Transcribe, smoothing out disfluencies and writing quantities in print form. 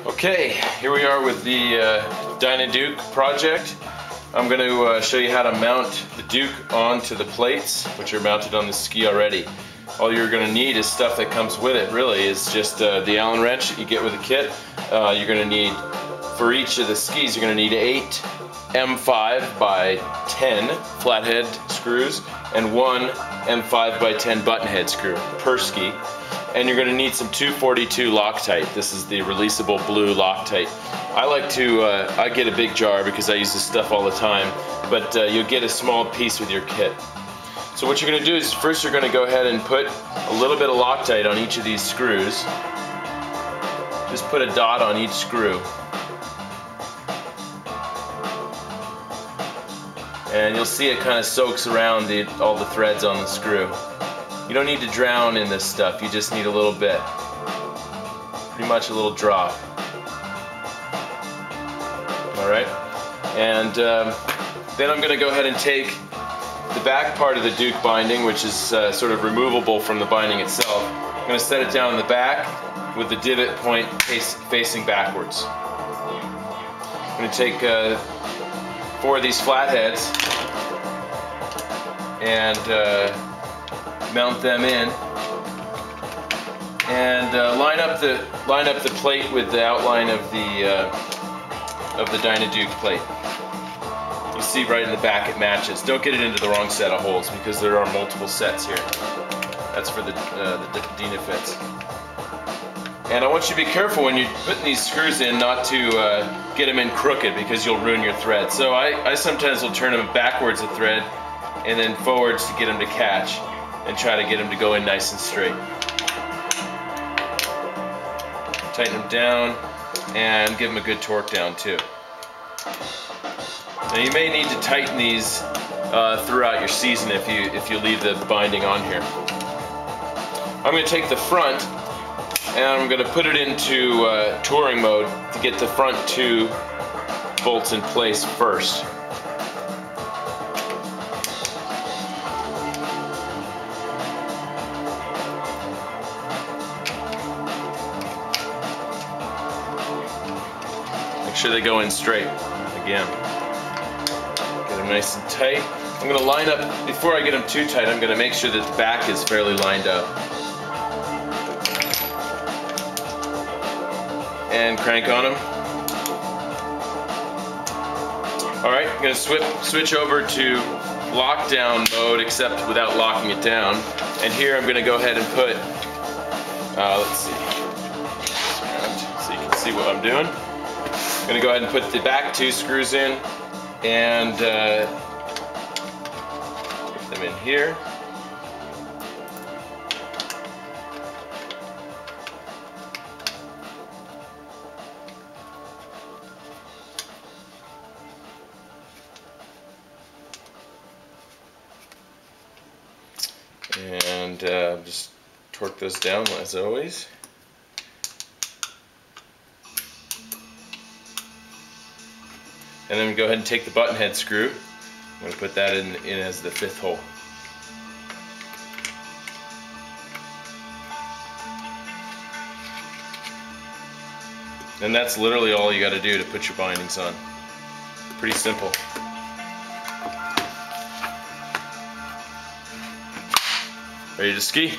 Okay, here we are with the DynaDukeS project. I'm going to show you how to mount the Duke onto the plates, which are mounted on the ski already. All you're going to need is stuff that comes with it, really. It's just the Allen wrench that you get with a kit. You're going to need, for each of the skis, you're going to need 8 M5 by 10 flathead screws and 1 M5 by 10 button head screw per ski. And you're going to need some 242 Loctite. This is the releasable blue Loctite. I get a big jar because I use this stuff all the time, but you'll get a small piece with your kit. So what you're going to do is first you're going to go ahead and put a little bit of Loctite on each of these screws. Just put a dot on each screw. And you'll see it kind of soaks around all the threads on the screw. You don't need to drown in this stuff, you just need a little bit. Pretty much a little drop. Alright? And then I'm going to go ahead and take the back part of the Duke binding, which is sort of removable from the binding itself. I'm going to set it down in the back with the divot point facing backwards. I'm going to take 4 of these flatheads and mount them in, and line up the plate with the outline of the DynaDukeS plate. You see right in the back it matches. Don't get it into the wrong set of holes because there are multiple sets here. That's for the DynaFits. And I want you to be careful when you're putting these screws in not to get them in crooked because you'll ruin your thread. So I sometimes will turn them backwards a thread and then forwards to get them to catch, and try to get them to go in nice and straight. Tighten them down and give them a good torque down too. Now you may need to tighten these throughout your season if you leave the binding on here. I'm going to take the front and I'm going to put it into touring mode to get the front 2 bolts in place first. Make sure they go in straight again. Get them nice and tight. I'm going to line up, before I get them too tight, I'm going to make sure that the back is fairly lined up. And crank on them. Alright, I'm going to switch over to lockdown mode, except without locking it down. And here I'm going to go ahead and put, let's see, so you can see what I'm doing. I'm going to go ahead and put the back 2 screws in and put them in here. And just torque those down as always. And then go ahead and take the button head screw. I'm going to put that in as the 5th hole. And that's literally all you got to do to put your bindings on. Pretty simple. Ready to ski?